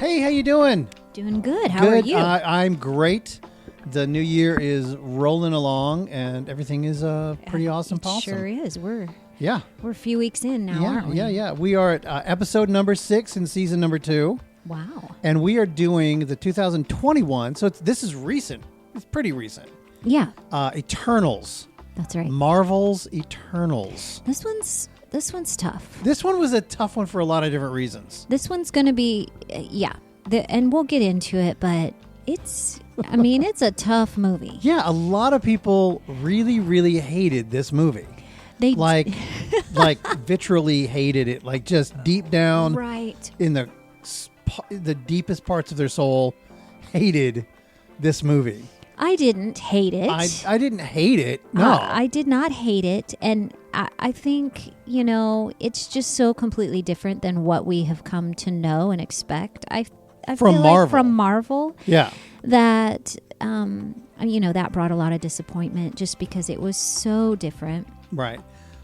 Hey, how you doing? Doing good. How are you? I'm great. The new year is rolling along, and everything is pretty awesome. It sure is. We're a few weeks in now, aren't we? Yeah. We are at episode number 6 in season number 2. Wow. And we are doing the 2021. So this is recent. It's pretty recent. Yeah. Eternals. That's right. Marvel's Eternals. This one's tough. This one was a tough one for a lot of different reasons. This one's going to be, and we'll get into it, but it's a tough movie. Yeah, a lot of people really, really hated this movie. They like vitriolly hated it, like just deep down, right in the deepest parts of their soul, hated this movie. I didn't hate it. I didn't hate it. No, I did not hate it, and I think it's just so completely different than what we have come to know and expect. I from feel Marvel. like from Marvel, yeah, that that brought a lot of disappointment just because it was so different. Right.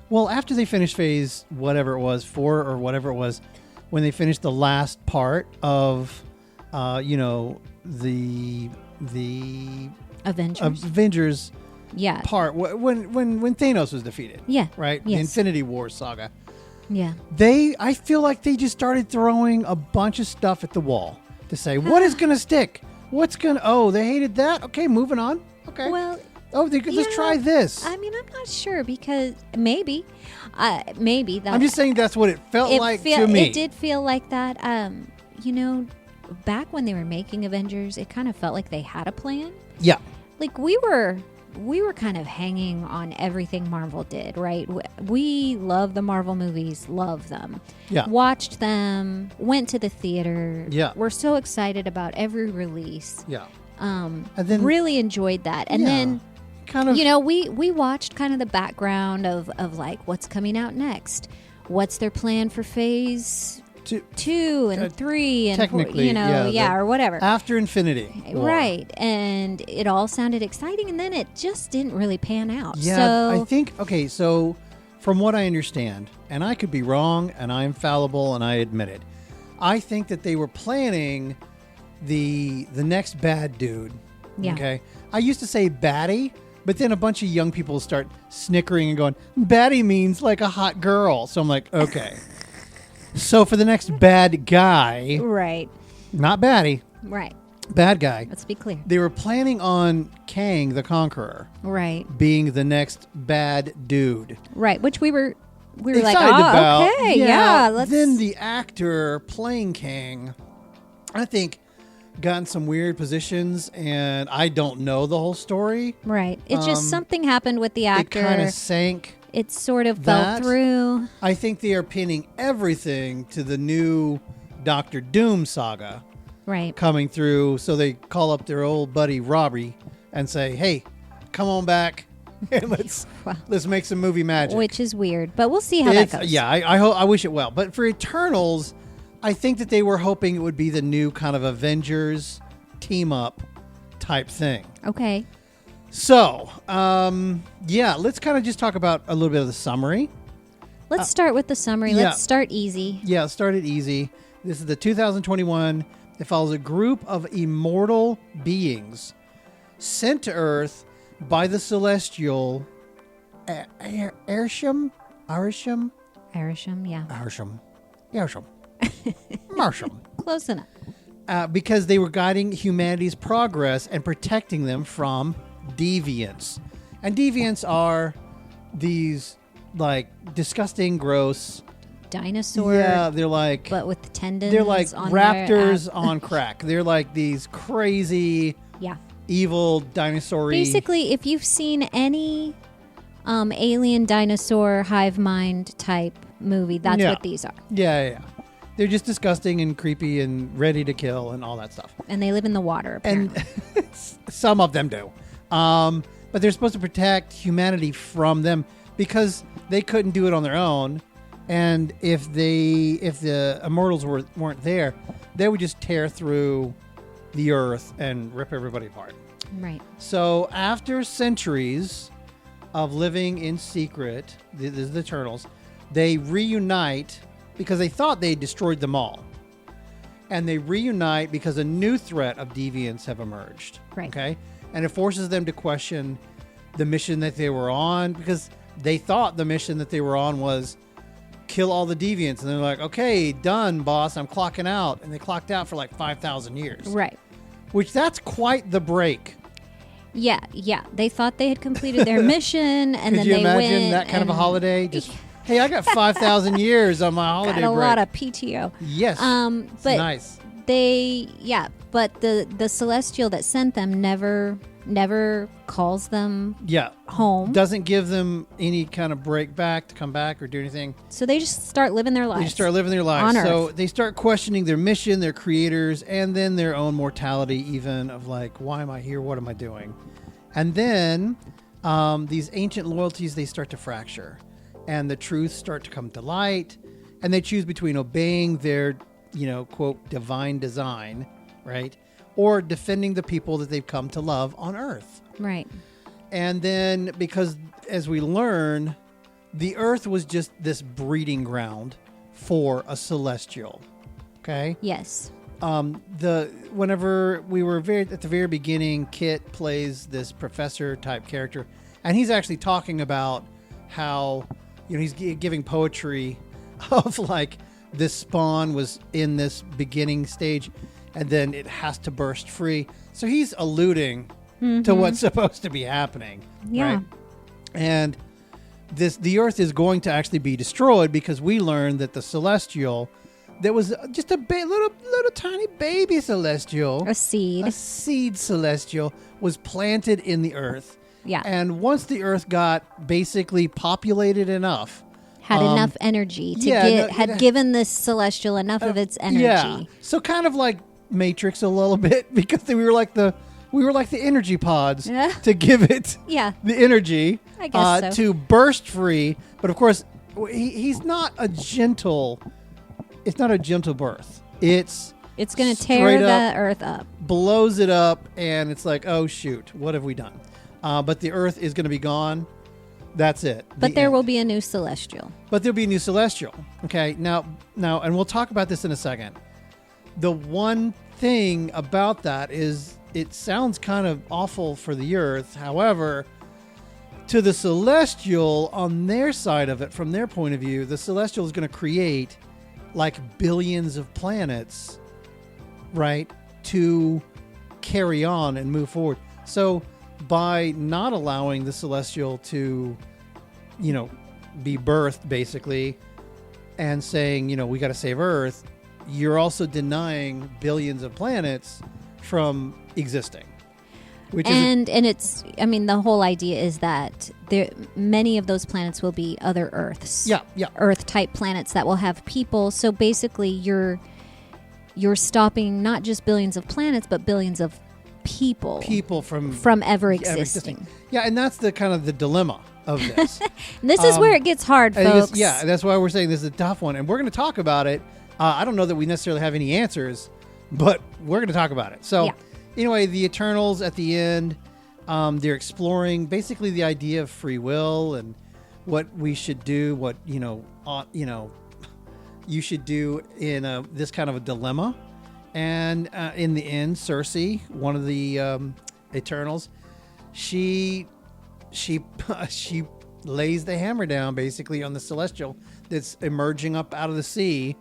Well, after they finished phase whatever it was, 4 or whatever it was, when they finished the last part of, the Avengers part when Thanos was defeated. Yeah. Right? Yes. The Infinity War saga. Yeah. I feel like they just started throwing a bunch of stuff at the wall to say, what is going to stick? They hated that? Okay, moving on. Okay. Well, let's try this. I'm not sure because maybe that. I'm just saying that's what it felt like to me. It did feel like that. Back when they were making Avengers, it kind of felt like they had a plan. Yeah. Like we were kind of hanging on everything Marvel did, right? We love the Marvel movies, love them. Yeah. Watched them, went to the theater. Yeah. We're so excited about every release. Yeah. And then really enjoyed that. And then kind of, we watched kind of the background of like what's coming out next. What's their plan for phase 2 and 3 and technically, 4, or whatever. After Infinity War. Right. And it all sounded exciting, and then it just didn't really pan out. Yeah, so, I think, so from what I understand, and I could be wrong, and I'm fallible, and I admit it, I think that they were planning the next bad dude. Yeah. Okay? I used to say baddie, but then a bunch of young people start snickering and going, baddie means like a hot girl. So I'm like, okay. So for the next bad guy, right, not baddie, right, bad guy. Let's be clear. They were planning on Kang the Conqueror, right, being the next bad dude, right. Which we were excited like, about. Okay, yeah. Let's. Then the actor playing Kang, I think, got in some weird positions, and I don't know the whole story. Right, it's just something happened with the actor. It kind of sank. It sort of fell through. I think they are pinning everything to the new Doctor Doom saga coming through. So they call up their old buddy Robbie and say, hey, come on back and let's make some movie magic. Which is weird, but we'll see how that goes. Yeah, I wish it well. But for Eternals, I think that they were hoping it would be the new kind of Avengers team-up type thing. Okay. So, let's kind of just talk about a little bit of the summary. Let's start with the summary. Yeah. Let's start easy. Yeah, start it easy. This is the 2021. It follows a group of immortal beings sent to Earth by the celestial Arishem, yeah. Marsham. Close enough. Because they were guiding humanity's progress and protecting them from deviants. And deviants are these, like, disgusting, gross dinosaur. Yeah, they're like, but with the tendons. They're like on raptors on crack. They're like these crazy, evil dinosaur-y. Basically, if you've seen any alien dinosaur hive mind type movie, that's what these are. Yeah. They're just disgusting and creepy and ready to kill and all that stuff. And they live in the water, apparently. And some of them do. But they're supposed to protect humanity from them because they couldn't do it on their own. And if the immortals weren't there, they would just tear through the earth and rip everybody apart. Right. So after centuries of living in secret, the Eternals, they reunite because they thought they destroyed them all. and they reunite because a new threat of deviants have emerged. Right. Okay. And it forces them to question the mission that they were on, because they thought the mission that they were on was kill all the deviants. And they're like, okay, done, boss. I'm clocking out. And they clocked out for like 5,000 years. Right. Which that's quite the break. Yeah. They thought they had completed their mission, and Could then you they imagine went that kind of a holiday? Just, hey, I got 5,000 years on my holiday got a break. lot of PTO. Yes. But nice. But the celestial that sent them never calls them home. Doesn't give them any kind of break back to come back or do anything. So they just start living their lives. They start living their lives. On So Earth. they start questioning their mission, their creators, and then their own mortality, even of like, why am I here? What am I doing? And then these ancient loyalties, they start to fracture, and the truths start to come to light, and they choose between obeying their, quote, divine design, right? Or defending the people that they've come to love on Earth. Right. And then, because as we learn, the Earth was just this breeding ground for a celestial. Okay? Yes. Whenever we were at the very beginning, Kit plays this professor type character, and he's actually talking about how, he's giving poetry of like this spawn was in this beginning stage, and then it has to burst free. So he's alluding to what's supposed to be happening. Yeah. Right? And the Earth is going to actually be destroyed, because we learned that the celestial, there was just a little tiny baby celestial. A seed celestial was planted in the Earth. Yeah. And once the Earth got basically populated enough, had enough energy to given this celestial enough of its energy. Yeah. So kind of like Matrix a little bit, because we were like the energy pods to give it the energy I guess so. to burst free. But of course, he's not a gentle. It's not a gentle birth. It's going to tear the Earth up, blows it up, and it's like, oh shoot, what have we done? But the Earth is going to be gone. That's it. But there will be a new celestial. Okay, now, and we'll talk about this in a second. The one thing about that is it sounds kind of awful for the Earth. However, to the celestial, on their side of it, from their point of view, the celestial is going to create like billions of planets, right, to carry on and move forward. So by not allowing the celestial to, be birthed basically, and saying, we got to save Earth, you're also denying billions of planets from existing. And it's, the whole idea is that many of those planets will be other Earths. Yeah. Earth-type planets that will have people. So basically, you're stopping not just billions of planets, but billions of people. People from ever existing. Yeah, and that's the kind of the dilemma of this. This is where it gets hard, folks. That's why we're saying this is a tough one, and we're going to talk about it. I don't know that we necessarily have any answers, but we're going to talk about it. So, anyway, the Eternals at the end, they're exploring basically the idea of free will and what we should do, what you should do in this kind of a dilemma. And in the end, Cersei, one of the Eternals, she lays the hammer down basically on the Celestial that's emerging up out of the sea,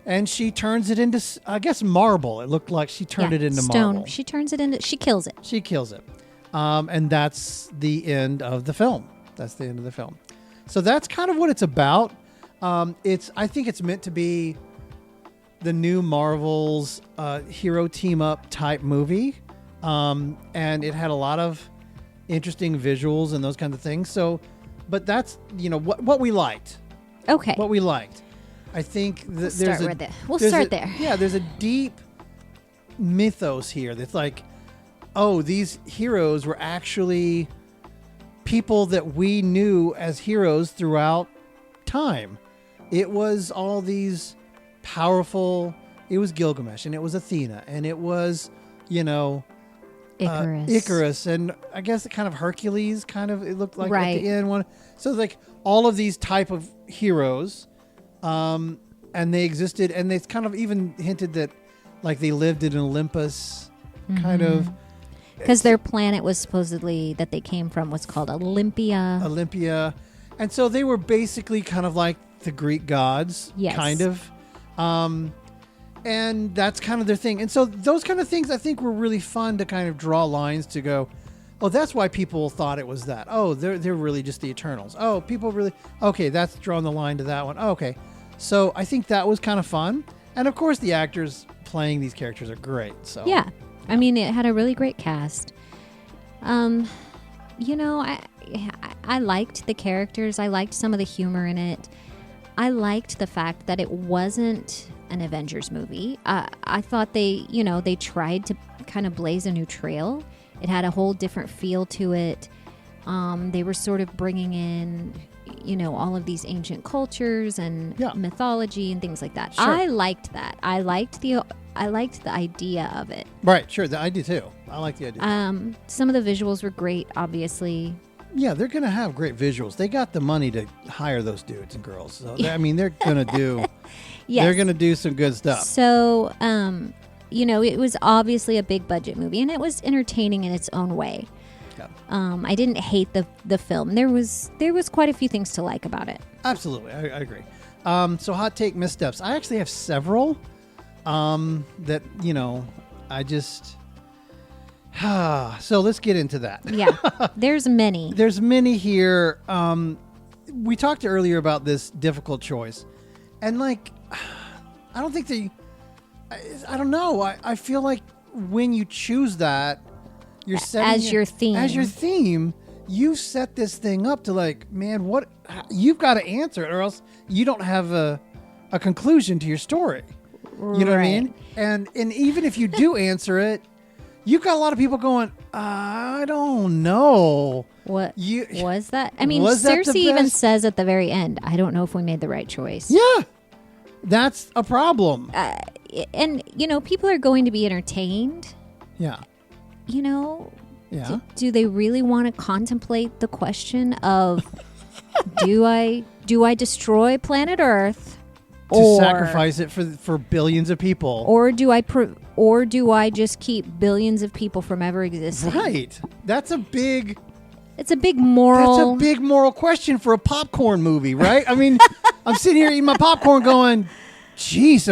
and she turns it into, I guess, marble. It looked like she turned it into stone. marble. She turns it into. She kills it. She kills it, and that's the end of the film. So that's kind of what it's about. I think it's meant to be the new Marvel's hero team up type movie, and it had a lot of interesting visuals and those kinds of things. So, but that's what we liked. Okay. What we liked. I think we'll start there. Yeah, there's a deep mythos here that's like, oh, these heroes were actually people that we knew as heroes throughout time. It was all these powerful. It was Gilgamesh, and it was Athena, and it was, Icarus, and I guess it kind of Hercules. It looked like at the end one. So like all of these type of heroes and they existed, and they kind of even hinted that like they lived in Olympus, kind of. Because their planet was supposedly that they came from was called Olympia. And so they were basically kind of like the Greek gods, kind of. And that's kind of their thing. And so those kind of things I think were really fun to kind of draw lines to go, oh, that's why people thought it was that. Oh, they're really just the Eternals. Oh, people really, okay, that's drawing the line to that one. Oh, okay. So I think that was kind of fun. And of course the actors playing these characters are great. So yeah. I mean, it had a really great cast. I liked the characters. I liked some of the humor in it. I liked the fact that it wasn't an Avengers movie. I thought they tried to kind of blaze a new trail. It had a whole different feel to it. They were sort of bringing in, all of these ancient cultures and mythology and things like that. Sure. I liked that. I liked the idea of it. Right, sure. I do too. I like the idea. Some of the visuals were great, obviously. Yeah, they're going to have great visuals. They got the money to hire those dudes and girls. So they're going to do they're going to do some good stuff. So, it was obviously a big budget movie, and it was entertaining in its own way. Yeah. I didn't hate the film. There was quite a few things to like about it. Absolutely. I agree. So hot take missteps. I actually have several that, I just... So let's get into that. Yeah, there's many. There's many here. We talked earlier about this difficult choice. And, I don't think I don't know. I feel like when you choose that, you're setting as your theme. As your theme, you set this thing up to man, what... You've got to answer it, or else you don't have a conclusion to your story. You know what I mean? And even if you do answer it, you've got a lot of people going, I don't know. What was that? I mean, Cersei even says at the very end, I don't know if we made the right choice. Yeah. That's a problem. And, people are going to be entertained. Yeah. Yeah. Do they really want to contemplate the question of, do I destroy planet Earth? To sacrifice it for billions of people, or do I just keep billions of people from ever existing? Right. It's a big moral question for a popcorn movie, right? I mean, I'm sitting here eating my popcorn, going, "Geez,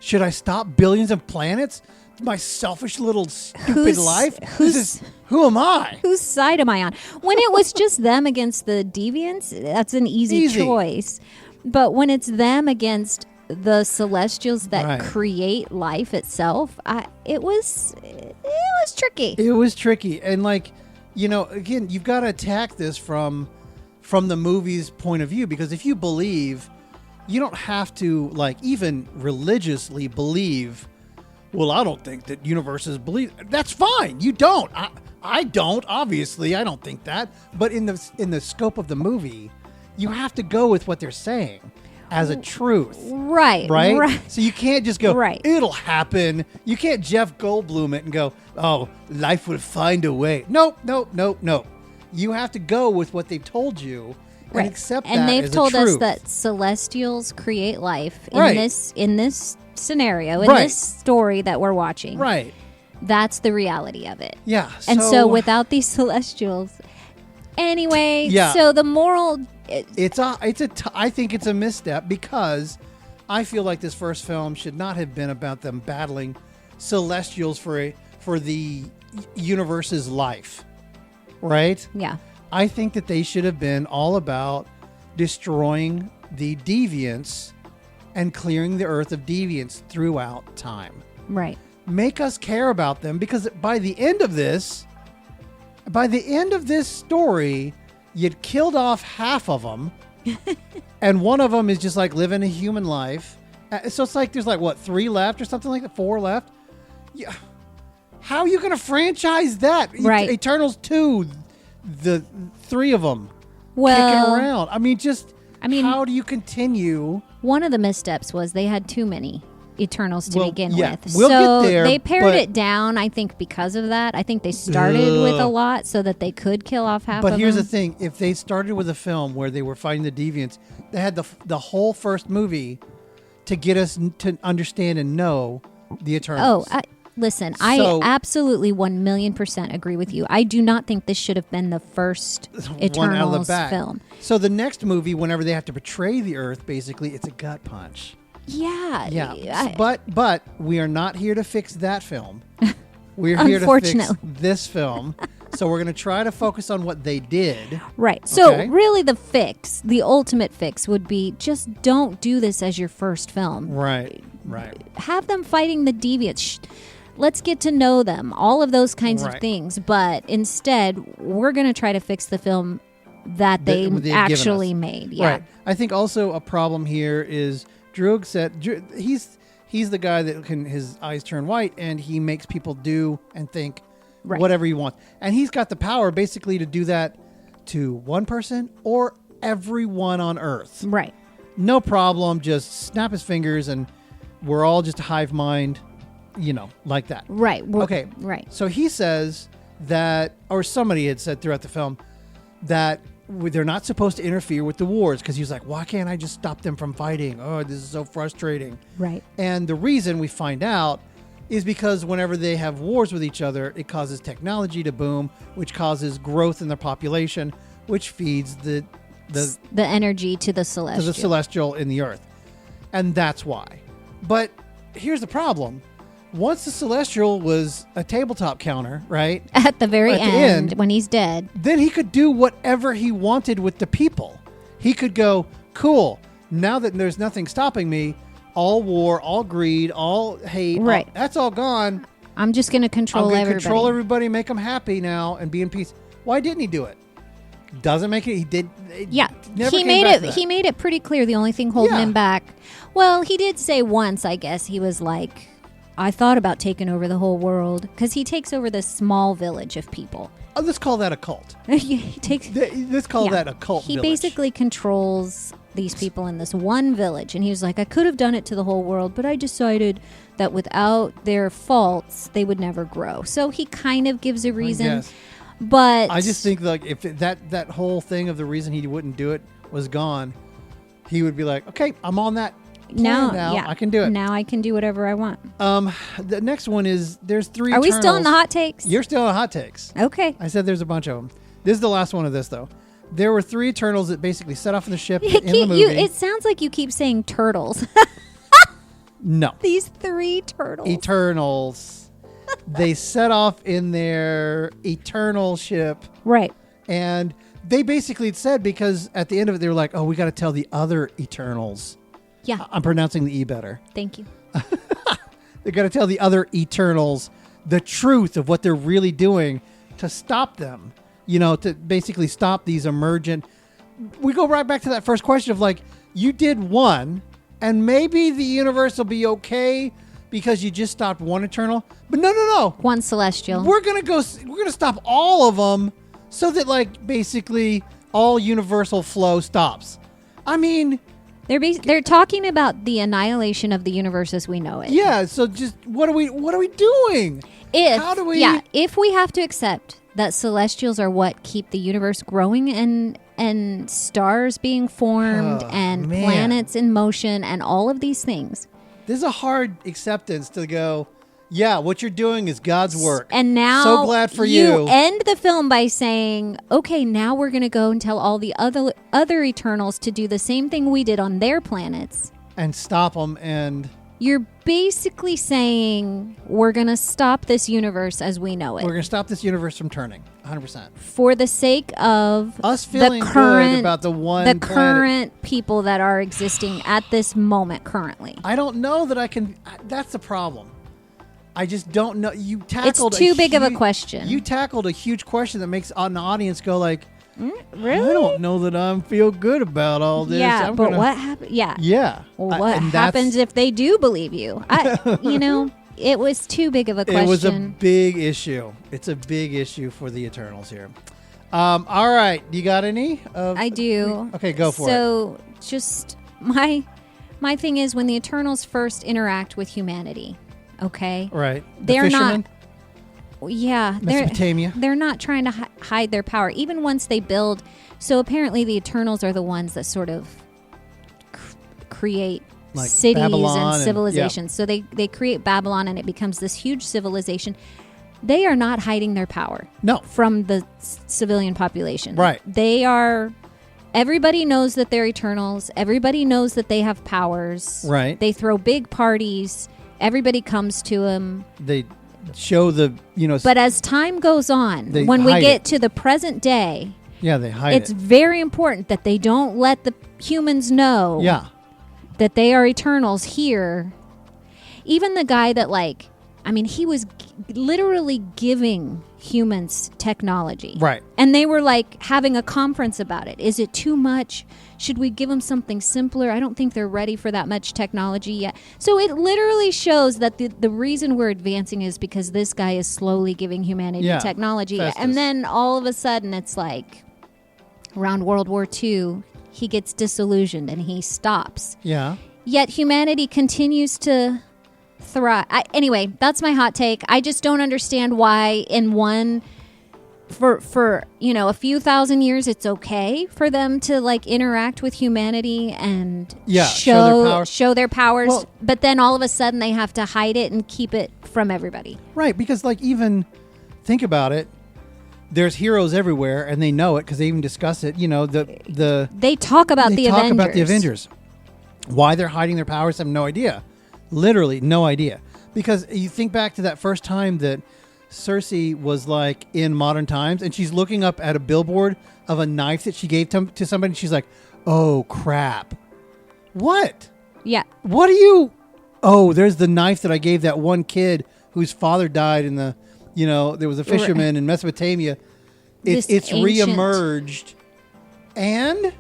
should I stop billions of planets? My selfish little stupid life. Who am I? Whose side am I on? When it was just them against the deviants, that's an easy choice. But when it's them against the Celestials that create life itself, it was tricky. It was tricky. And again, you've got to attack this from the movie's point of view, because if you believe, you don't have to even religiously believe, well, I don't think that universes believe. That's fine. You don't. I don't. Obviously, I don't think that. But in the scope of the movie, you have to go with what they're saying as a truth. Right. So you can't just go, it'll happen. You can't Jeff Goldblum it and go, oh, life would find a way. Nope. You have to go with what they've told you and accept that as a truth. And they've told us that Celestials create life in this scenario, in this story that we're watching. Right. That's the reality of it. Yeah. And so without these Celestials... Anyway, so the moral... I think it's a misstep, because I feel like this first film should not have been about them battling Celestials for the universe's life, right? Yeah. I think that they should have been all about destroying the deviants and clearing the earth of deviants throughout time. Right. Make us care about them, because by the end of this story, you'd killed off half of them, and one of them is just living a human life. So it's there's 3 left or something like that, 4 left. Yeah. How are you going to franchise that? Right. Eternals 2, the 3 of them kicking around. I mean, how do you continue? One of the missteps was they had too many Eternals to begin with. We'll get there, they pared it down, I think, because of that. I think they started with a lot so that they could kill off half of them. But here's the thing. If they started with a film where they were fighting the deviants, they had the whole first movie to get us to understand and know the Eternals. Listen, I absolutely 1,000,000% agree with you. I do not think this should have been the first Eternals film. So the next movie, whenever they have to betray the Earth, basically, it's a gut punch. Yeah. But we are not here to fix that film. We're here to fix this film. So we're going to try to focus on what they did. Right. So really the ultimate fix would be just don't do this as your first film. Right. Have them fighting the deviants. Let's get to know them. All of those kinds of things. But instead, we're going to try to fix the film that they actually made. Yeah. Right. I think also a problem here is Droog said he's the guy that his eyes turn white and he makes people do and think whatever he wants. And he's got the power basically to do that to one person or everyone on Earth. Right. No problem. Just snap his fingers and we're all just a hive mind, like that. Right. Okay. Right. So he says that, or somebody had said throughout the film, that they're not supposed to interfere with the wars because he was like, why can't I just stop them from fighting? Oh, this is so frustrating. Right. And the reason we find out is because whenever they have wars with each other, it causes technology to boom, which causes growth in their population, which feeds the energy to the celestial. To the celestial in the Earth. And that's why. But here's the problem. Once the celestial was a tabletop counter, right? At the very end, when he's dead. Then he could do whatever he wanted with the people. He could go, cool, now that there's nothing stopping me, all war, all greed, all hate, that's all gone. I'm just going to control everybody. Control everybody, make them happy now, and be in peace. Why didn't he do it? Doesn't make it. He did. He made it pretty clear. The only thing holding him back. Well, he did say once, I guess, he was like, I thought about taking over the whole world because he takes over this small village of people. Oh, let's call that a cult. Let's call that a cult. He basically controls these people in this one village, and he was like, I could have done it to the whole world, but I decided that without their faults, they would never grow. So he kind of gives a reason. But I just think like if that whole thing of the reason he wouldn't do it was gone, he would be like, okay, I'm on that. Now I can do it. Now I can do whatever I want. The next one is there's 3 Are Eternals. we still in the hot takes? You're still in hot takes. Okay. I said there's a bunch of them. This is the last one of this though. There were 3 Eternals that basically set off in the ship in the movie. It sounds like you keep saying turtles. No. These 3 turtles. Eternals. They set off in their eternal ship. Right. And they basically said, because at the end of it, they were like, oh, we got to tell the other Eternals. Yeah. I'm pronouncing the E better. Thank you. They got to tell the other Eternals the truth of what they're really doing to stop them, to basically stop these emergent. We go right back to that first question of like, you did one and maybe the universe will be okay because you just stopped one Eternal. But no. One Celestial. We're going to stop all of them so that like basically all universal flow stops. I mean, they're talking about the annihilation of the universe as we know it. Yeah, so just what are we doing? If we have to accept that celestials are what keep the universe growing and stars being formed and planets in motion and all of these things. This is a hard acceptance to go, yeah, what you're doing is God's work. And now so glad for you. End the film by saying, okay, now we're going to go and tell all the other Eternals to do the same thing we did on their planets. And stop them. And you're basically saying we're going to stop this universe as we know it. We're going to stop this universe from turning 100%. For the sake of us feeling good about the current people that are existing at this moment currently. I don't know that I can. That's the problem. I just don't know. You tackled it's too big of a question. You tackled a huge question that makes an audience go like, really? I don't know that I feel good about all this. Yeah, what happened? Yeah. Well, what happens if they do believe you? It was too big of a question. It was a big issue. It's a big issue for the Eternals here. All right. You got any? I do. Okay, go for it. So just my thing is when the Eternals first interact with humanity. Okay. Right. They're fishermen? Not. Yeah. Mesopotamia. They're not trying to hide their power. Even once they build. So apparently the Eternals are the ones that sort of create like cities Babylon and civilizations. So they create Babylon, and it becomes this huge civilization. They are not hiding their power. No. From the civilian population. Right. They are. Everybody knows that they're Eternals. Everybody knows that they have powers. Right. They throw big parties. Everybody comes to them. They show the, But as time goes on, when we get to the present day, they hide it's very important that they don't let the humans know that they are Eternals here. Even the guy that, he was literally giving humans technology. Right. And they were having a conference about it. Is it too much? Should we give them something simpler? I don't think they're ready for that much technology yet. So it literally shows that the reason we're advancing is because this guy is slowly giving humanity technology. Festus. And then all of a sudden it's around World War II, he gets disillusioned and he stops. Yeah. Yet humanity continues to thrive. Anyway, that's my hot take. I just don't understand why in one for a few thousand years it's okay for them to interact with humanity and show their powers, well, but then all of a sudden they have to hide it and keep it from everybody. Right, because even think about it. There's heroes everywhere, and they know it because they even discuss it. They talk about the Avengers. Why they're hiding their powers, I have no idea. Literally, no idea. Because you think back to that first time that Cersei was in modern times, and she's looking up at a billboard of a knife that she gave to somebody. And she's like, "Oh crap! What? Yeah. What are you? Oh, there's the knife that I gave that one kid whose father died in the." There was a fisherman in Mesopotamia. It's reemerged. And,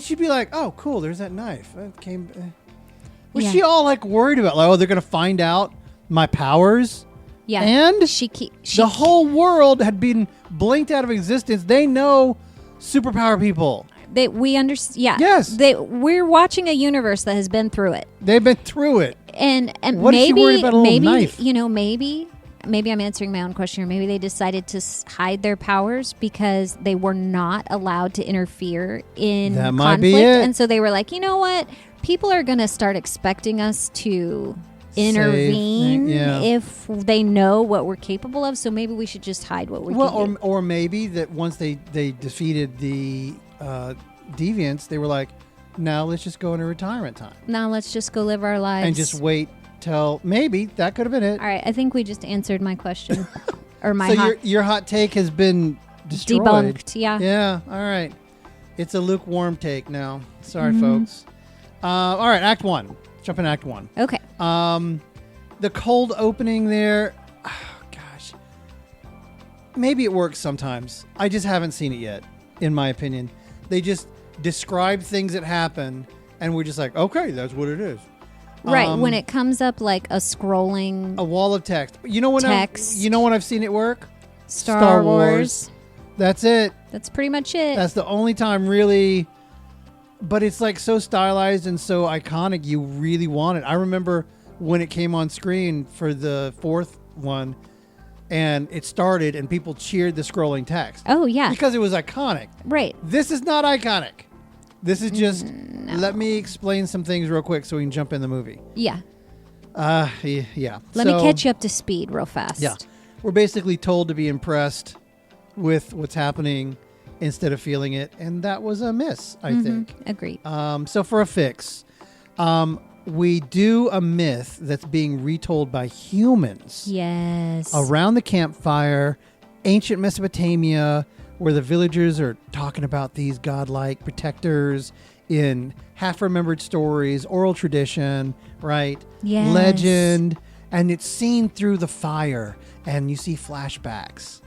she'd be like, oh, cool, there's that knife. Was she all worried about, they're going to find out my powers? Yeah. And the whole world had been blinked out of existence. They know superpower people. We understand. Yeah. Yes. We're watching a universe that has been through it. They've been through it. And what is she worried about a little knife? Maybe I'm answering my own question here. Maybe they decided to hide their powers because they were not allowed to interfere in that conflict. Might be it. And so they were like, you know what? People are going to start expecting us to intervene if they know what we're capable of. So maybe we should just hide what we can do. Or maybe that once they defeated the deviants, they were like, now let's just go into retirement time. Now let's just go live our lives. And just wait. Maybe that could have been it. All right, I think we just answered my question, or my. So your hot take has been destroyed. Debunked. Yeah. Yeah. All right. It's a lukewarm take now. Sorry, folks. All right, Act 1. Jump in Act 1. Okay. The cold opening there. Oh, gosh. Maybe it works sometimes. I just haven't seen it yet. In my opinion, they just describe things that happen, and we're just like, okay, that's what it is. Right, when it comes up like a scrolling... A wall of text. You know when I've seen it work? Star Wars. That's it. That's pretty much it. That's the only time really... But it's so stylized and so iconic, you really want it. I remember when it came on screen for the fourth one, and it started, and people cheered the scrolling text. Oh, yeah. Because it was iconic. Right. This is not iconic. This is just, let me explain some things real quick so we can jump in the movie. Yeah. Yeah. Let me catch you up to speed real fast. Yeah. We're basically told to be impressed with what's happening instead of feeling it, and that was a miss, I think. Agreed. So for a fix, we do a myth that's being retold by humans. Yes. Around the campfire, ancient Mesopotamia, where the villagers are talking about these godlike protectors in half-remembered stories, oral tradition, right? Yes. Legend, and it's seen through the fire, and you see flashbacks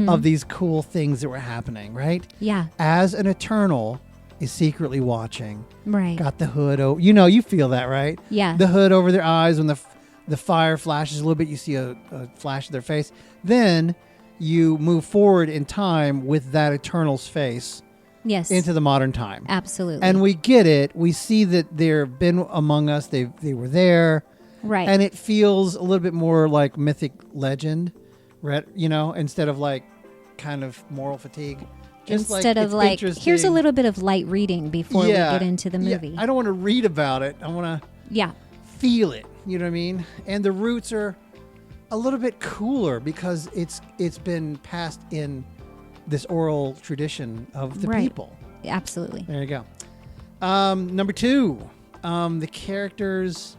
of these cool things that were happening, right? Yeah. As an Eternal is secretly watching. Right. Got the hood over. You feel that, right? Yeah. The hood over their eyes when the fire flashes a little bit, you see a flash of their face. Then you move forward in time with that Eternal's face. Yes. Into the modern time. Absolutely. And we get it. We see that they've been among us. They were there. Right. And it feels a little bit more like mythic legend, right? Instead of kind of moral fatigue. Just instead of like, here's a little bit of light reading before we get into the movie. I don't want to read about it. I want to feel it. You know what I mean? And the roots are a little bit cooler because it's been passed in this oral tradition of the people. Absolutely. There you go. Number 2, the characters.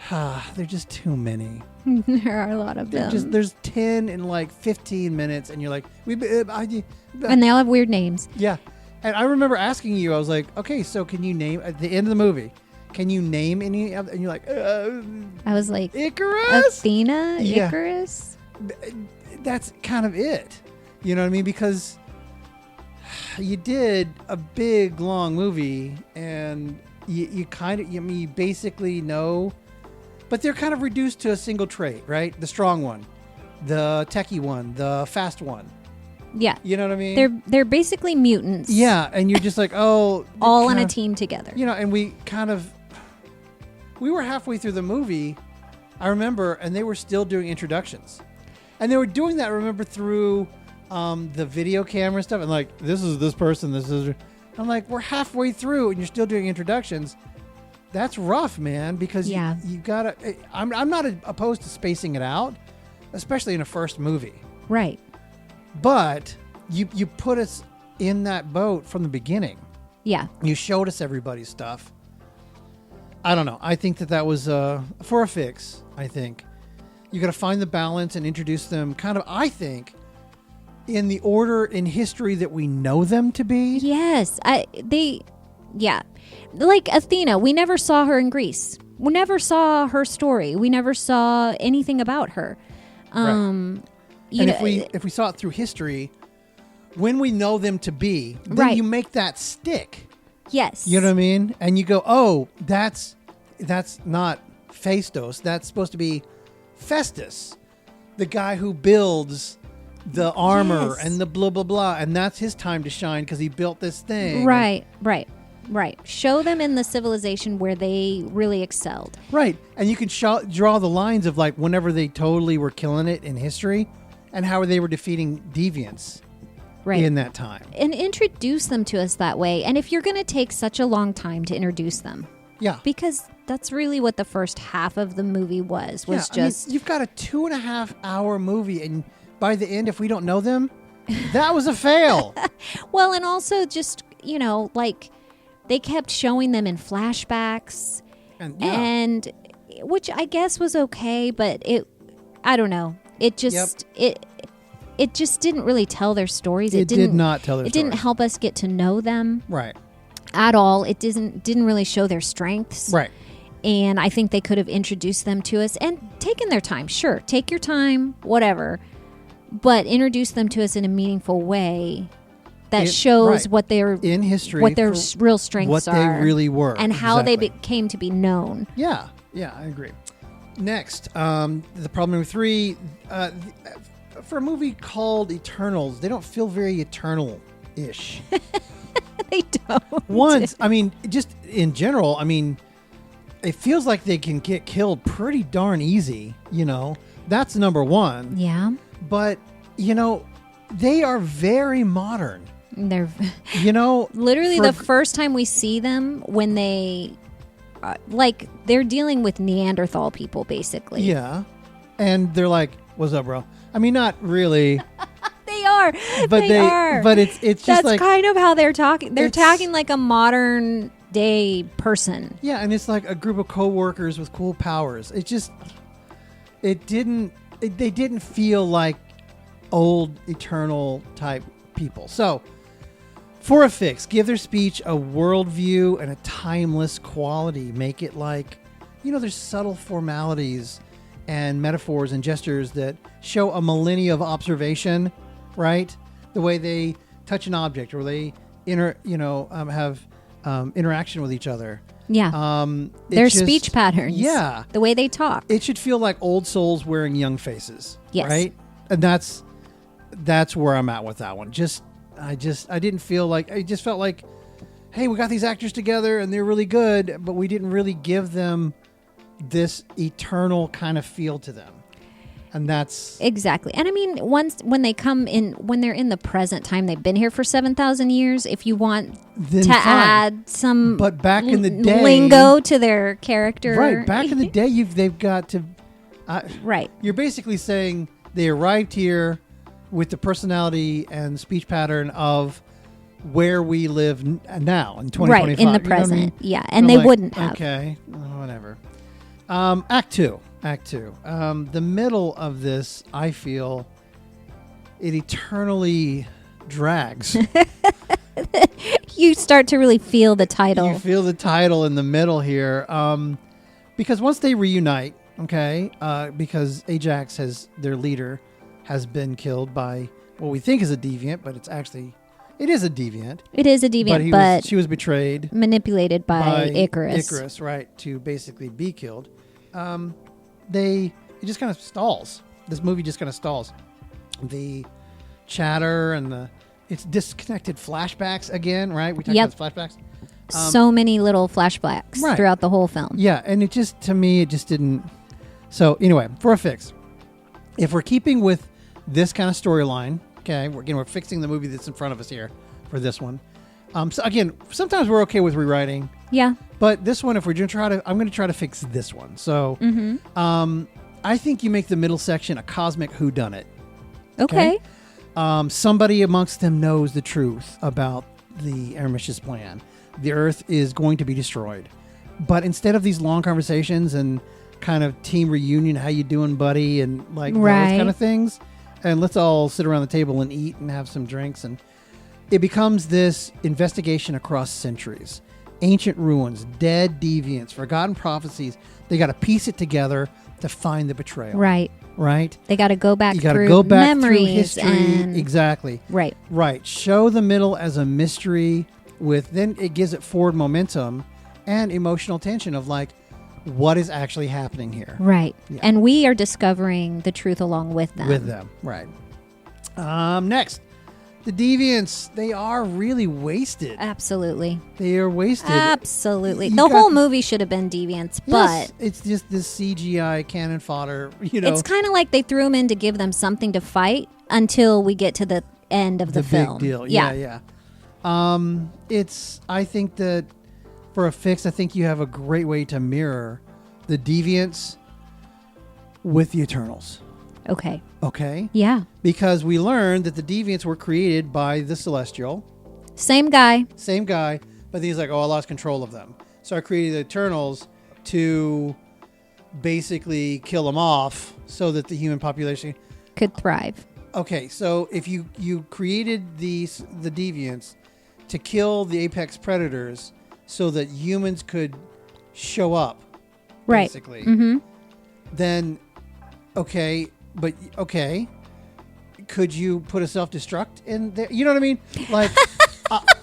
They're just too many. There are a lot of them. There's 10 in like 15 minutes, and you're like, and they all have weird names. Yeah. And I remember asking you, I was like, okay, so can you name, at the end of the movie, can you name any of, and you're like, I was like, Icarus? Athena? Yeah. Icarus? That's kind of it. You know what I mean? Because you did a big, long movie, and you basically know, but they're kind of reduced to a single trait, right? The strong one, the techie one, the fast one. Yeah. You know what I mean? They're basically mutants. Yeah, and you're just like, oh. all on a team together. You know, and we were halfway through the movie, I remember, and they were still doing introductions. And they were doing that, I remember, through the video camera stuff, and like, this is this person, this is... I'm like, we're halfway through, and you're still doing introductions. That's rough, man, because you gotta... I'm not opposed to spacing it out, especially in a first movie. Right. But you put us in that boat from the beginning. Yeah. You showed us everybody's stuff. I don't know. I think that was for a fix, I think. You got to find the balance and introduce them kind of, I think, in the order in history that we know them to be. Yes. Like Athena, we never saw her in Greece. We never saw her story. We never saw anything about her. Right. If we saw it through history, when we know them to be, then you make that stick. Yes. You know what I mean? And you go, oh, that's not Phaistos. That's supposed to be Festus, the guy who builds the armor and the blah, blah, blah. And that's his time to shine because he built this thing. Right. Show them in the civilization where they really excelled. Right. And you can draw the lines of like whenever they totally were killing it in history and how they were defeating deviants in that time. And introduce them to us that way. And if you're going to take such a long time to introduce them. Yeah. Because that's really what the first half of the movie was just... you've got a 2.5 hour movie, and by the end, if we don't know them, that was a fail. Well, and also just, like... They kept showing them in flashbacks, and which I guess was okay, but I don't know. It just it just didn't really tell their stories. It did not tell their stories. It didn't help us get to know them at all. It didn't really show their strengths. Right. And I think they could have introduced them to us and taken their time. Sure, take your time, whatever, but introduce them to us in a meaningful way. That shows what their in history, what their real strengths are, what they really were, and how they came to be known. Yeah, I agree. Next, the problem number 3, for a movie called Eternals, they don't feel very eternal-ish. They don't. Just in general, it feels like they can get killed pretty darn easy. That's number 1. Yeah, but they are very modern. They're, literally the first time we see them when they, they're dealing with Neanderthal people, basically. Yeah. And they're like, what's up, bro? Not really. They are. But they are. But it's just that's kind of how they're talking. They're talking like a modern day person. Yeah. And it's like a group of coworkers with cool powers. They didn't feel like old eternal type people. So for a fix, give their speech a worldview and a timeless quality. Make it like, there's subtle formalities and metaphors and gestures that show a millennia of observation, right? The way they touch an object or they have interaction with each other. Yeah. Their speech patterns. Yeah. The way they talk. It should feel like old souls wearing young faces. Yes. Right? And that's where I'm at with that one. I didn't feel like, I just felt like, hey, we got these actors together and they're really good, but we didn't really give them this eternal kind of feel to them. And that's exactly. And I mean, when they're in the present time, they've been here for 7,000 years. If you want to add some, but back in the day, lingo to their character, right? Back in the day, they've got to, right. You're basically saying they arrived here with the personality and speech pattern of where we live now in 2025, right? In the present, I mean? Yeah, and they wouldn't have. Okay, whatever. Act two. The middle of this, I feel, it eternally drags. You start to really feel the title. You feel the title in the middle here. Because once they reunite, because Ajax their leader has been killed by what we think is a deviant, but it is a deviant. It is a deviant, but she was betrayed. Manipulated by Icarus. Icarus, right, to basically be killed. It just kind of stalls. This movie just kind of stalls. The chatter and it's disconnected flashbacks again, right? We talked about flashbacks. So many little flashbacks throughout the whole film. Yeah, and to me, it just didn't. So anyway, for a fix, if we're keeping with this kind of storyline, we're fixing the movie that's in front of us here for this one. So again, sometimes we're okay with rewriting. Yeah. But this one, if we're going to I'm going to try to fix this one. So, I think you make the middle section a cosmic whodunit. Okay. Somebody amongst them knows the truth about the Armistice plan. The Earth is going to be destroyed. But instead of these long conversations and kind of team reunion, how you doing, buddy, and those kind of things, and let's all sit around the table and eat and have some drinks, and it becomes this investigation across centuries. Ancient ruins, dead deviants, forgotten prophecies. They got to piece it together to find the betrayal. Right. They got to go back through memories through history. Exactly. Right. Show the middle as a mystery then it gives it forward momentum and emotional tension of what is actually happening here. Right. Yeah. And we are discovering the truth along with them. Right. Next. The deviants, they are really wasted. Absolutely. They are wasted. Absolutely. The whole movie should have been deviants, but... It's just this CGI cannon fodder, It's kind of like they threw them in to give them something to fight until we get to the end of the film. Big deal. Yeah. I think that for a fix, I think you have a great way to mirror the deviants with the Eternals. Okay? Yeah. Because we learned that the deviants were created by the Celestial. Same guy. But he's like, I lost control of them. So I created the Eternals to basically kill them off so that the human population could thrive. Okay, so if you created the deviants to kill the apex predators so that humans could show up, basically, then, could you put a self-destruct in there? You know what I mean?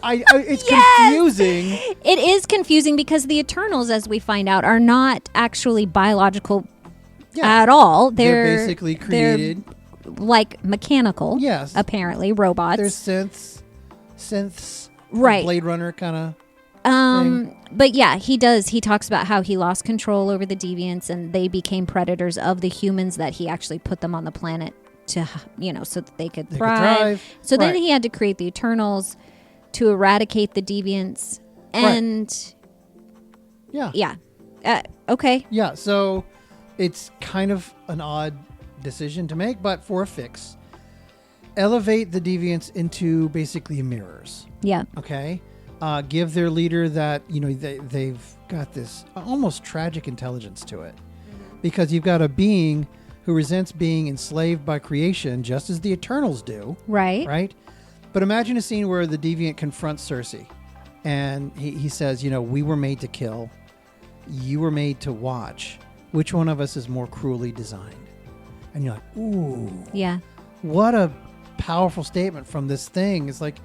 It's confusing. It is confusing because the Eternals, as we find out, are not actually biological at all. They're basically created mechanical. Yes. Apparently, robots. They're synths. Right. Blade Runner kind of. But yeah, he does. He talks about how he lost control over the deviants and they became predators of the humans, that he actually put them on the planet to, so that they could thrive. So then he had to create the Eternals to eradicate the deviants. And okay. Yeah. So it's kind of an odd decision to make, but for a fix, elevate the deviants into basically mirrors. Yeah. Okay. Give their leader that, they've got this almost tragic intelligence to it. Because you've got a being who resents being enslaved by creation, just as the Eternals do. Right. But imagine a scene where the deviant confronts Cersei. And he says, we were made to kill. You were made to watch. Which one of us is more cruelly designed? And you're like, ooh. Yeah. What a powerful statement from this thing. It's like,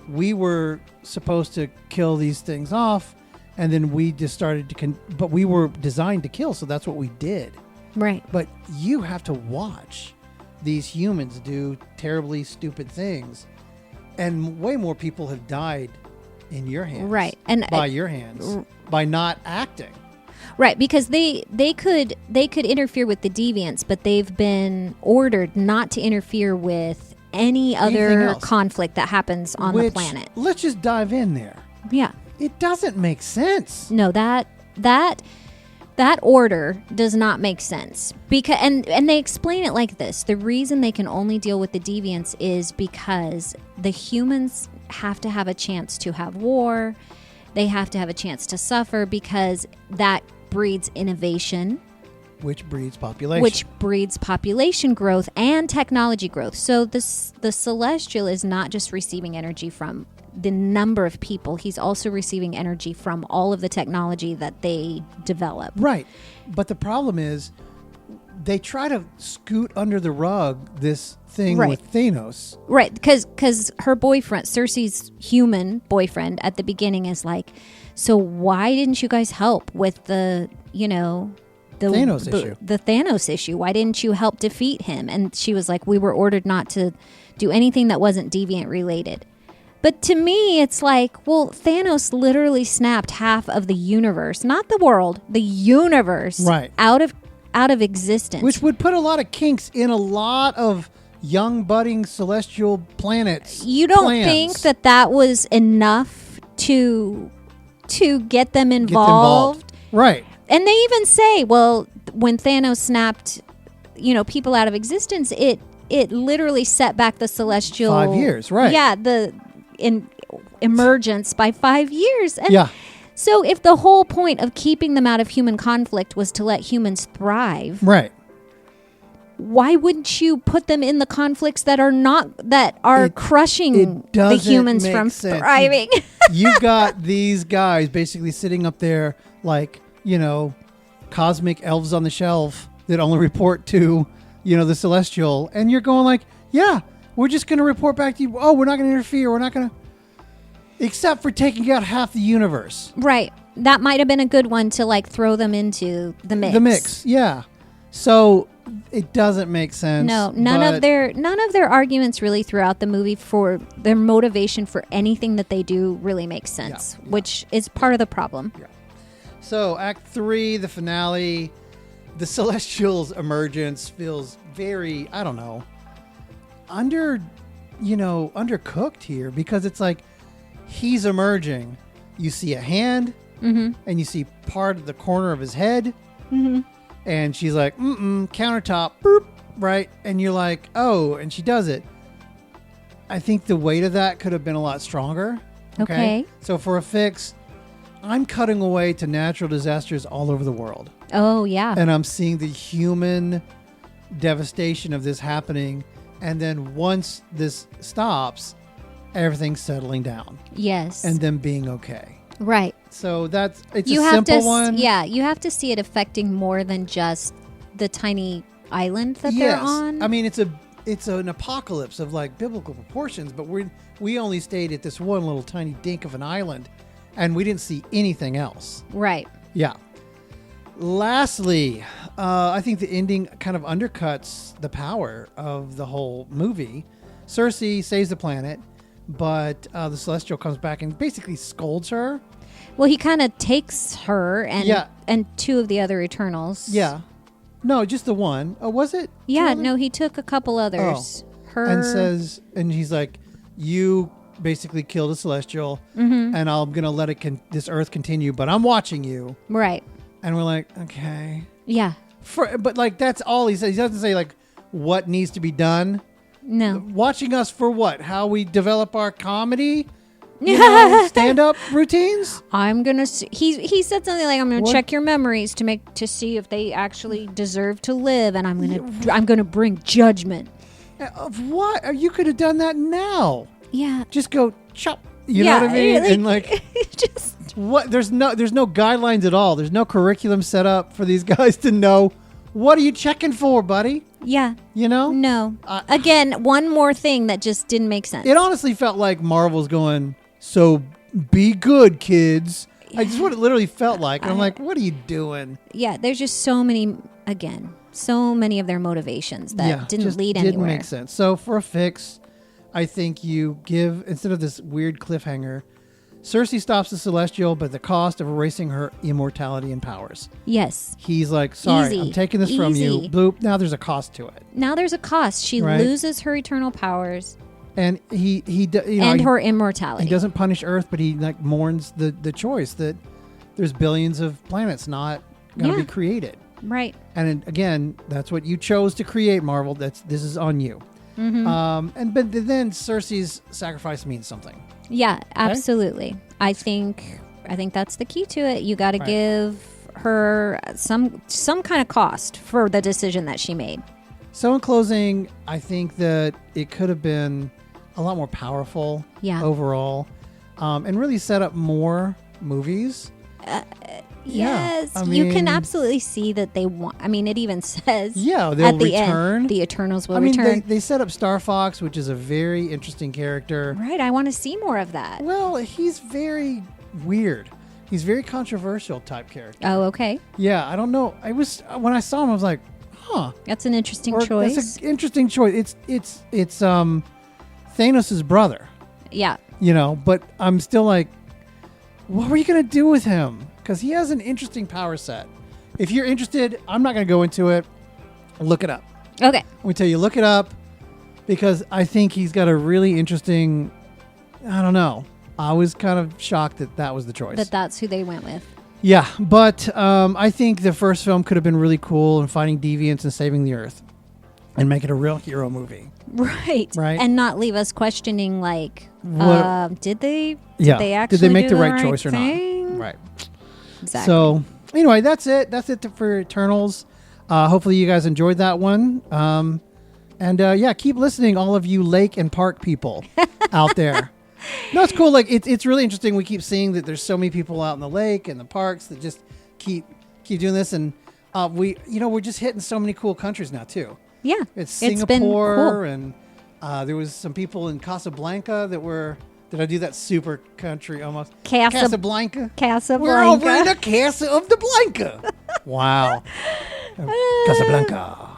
we were supposed to kill these things off, and then we just started to but we were designed to kill, so that's what we did. Right. But you have to watch these humans do terribly stupid things, and way more people have died in your hands. Right. And by your hands, by not acting. Right, because they could interfere with the deviants, but they've been ordered not to interfere with any other conflict that happens on the planet. Let's just dive in there. Yeah. It doesn't make sense. No, that order does not make sense. Because and they explain it like this. The reason they can only deal with the deviants is because the humans have to have a chance to have war. They have to have a chance to suffer because that breeds innovation. Which breeds population. Which breeds population growth and technology growth. So the Celestial is not just receiving energy from the number of people. He's also receiving energy from all of the technology that they develop. Right. But the problem is they try to scoot under the rug this thing with Thanos. Right. Because her boyfriend, Cersei's human boyfriend at the beginning is like, so why didn't you guys help with the Thanos issue? Why didn't you help defeat him? And she was like, we were ordered not to do anything that wasn't deviant related. But to me, it's like, well, Thanos literally snapped half of the universe, not the world, the universe, out of existence. Which would put a lot of kinks in a lot of young budding celestial planets. You don't think that was enough to get them involved? Right. And they even say, well, when Thanos snapped, people out of existence, it literally set back the celestial 5 years, right? Yeah, the emergence by 5 years. And yeah. So if the whole point of keeping them out of human conflict was to let humans thrive, right? Why wouldn't you put them in the conflicts that are crushing the humans from thriving? You've got these guys basically sitting up there like, cosmic elves on the shelf that only report to, the Celestial. And you're going like, yeah, we're just going to report back to you. Oh, we're not going to interfere. We're not going to. Except for taking out half the universe. Right. That might have been a good one to throw them into the mix. The mix, yeah. So it doesn't make sense. No, none of their arguments really throughout the movie for their motivation for anything that they do really makes sense, which is part of the problem. Yeah. So Act 3, the finale, the Celestial's emergence feels very, I don't know, undercooked here, because it's like he's emerging. You see a hand, and you see part of the corner of his head, and she's like, countertop, boop, right? And you're like, oh, and she does it. I think the weight of that could have been a lot stronger. Okay. So for a fix, I'm cutting away to natural disasters all over the world. Oh, yeah. And I'm seeing the human devastation of this happening. And then once this stops, everything's settling down. Yes. And them being okay. Right. So it's a simple one. Yeah, you have to see it affecting more than just the tiny island that they're on. I mean, it's an apocalypse of biblical proportions, but we only stayed at this one little tiny dink of an island, and we didn't see anything else. Right. Yeah. Lastly, I think the ending kind of undercuts the power of the whole movie. Cersei saves the planet, but the Celestial comes back and basically scolds her. Well, he kind of takes her and two of the other Eternals. Yeah. No, just the one. Oh, was it? Yeah, no, he took a couple others. Her and he's like, you basically killed a Celestial, and I'm going to let this Earth continue, but I'm watching you. Right. And we're like, okay. Yeah. But that's all he says. He doesn't say what needs to be done. No. Watching us for what? How we develop our comedy? Stand-up routines? I'm gonna. He said something like, "I'm gonna check your memories to see if they actually deserve to live, and I'm gonna bring judgment." Of what? You could have done that now. Yeah. Just go chop. You know what I mean? And just what? There's no guidelines at all. There's no curriculum set up for these guys to know. What are you checking for, buddy? Yeah. No. Again, one more thing that just didn't make sense. It honestly felt like Marvel's going, so be good, kids. Yeah. Just what it literally felt like. And I'm like, what are you doing? Yeah, there's just so many of their motivations that didn't lead anywhere. Didn't make sense. So for a fix, I think you give, instead of this weird cliffhanger, Cersei stops the Celestial, but at the cost of erasing her immortality and powers. Yes. He's like, sorry, Easy. I'm taking this from you. Bloop. Now there's a cost to it. Now there's a cost. She loses her eternal powers. And and her immortality. He doesn't punish Earth, but he like mourns the choice that there's billions of planets not going to be created. Right. And again, that's what you chose to create, Marvel. This is on you. Mm-hmm. But then Cersei's sacrifice means something. Yeah, absolutely. Okay? I think that's the key to it. You got to give her some kind of cost for the decision that she made. So in closing, I think that it could have been a lot more powerful overall, and really set up more movies. Yes, I mean, you can absolutely see that they want. I mean, it even says they'll at the return. End, the Eternals will return. They set up Star Fox, which is a very interesting character. Right, I want to see more of that. Well, he's very weird. He's very controversial type character. Oh, okay. Yeah, I don't know. When I saw him, I was like, huh. That's an interesting choice. That's an interesting choice. It's Thanos' brother. Yeah. But I'm still like, what were you going to do with him? Because he has an interesting power set. If you're interested, I'm not going to go into it. Look it up. Okay. Let me tell you, look it up, because I think he's got a really interesting, I don't know. I was kind of shocked that was the choice. That's who they went with. Yeah, but I think the first film could have been really cool in fighting deviants and saving the Earth and make it a real hero movie. Right. And not leave us questioning, like, did they actually did they make the right choice or not? Right. Exactly. So anyway, that's it. That's it for Eternals. Hopefully you guys enjoyed that one. And keep listening, all of you lake and park people out there. No, it's cool. Like it's really interesting. We keep seeing that there's so many people out in the lake and the parks that just keep doing this, and we're just hitting so many cool countries now too. Yeah, it's Singapore, and there was some people in Casablanca that were. Did I do that super country almost? Casablanca. We're over in the Casa of the Blanca. Wow.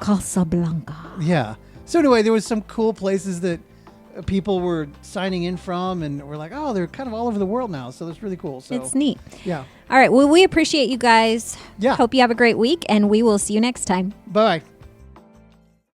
Casablanca. Yeah. So anyway, there was some cool places that people were signing in from, and we're like, oh, they're kind of all over the world now. So that's really cool. So it's neat. Yeah. All right. Well, we appreciate you guys. Yeah. Hope you have a great week, and we will see you next time. Bye.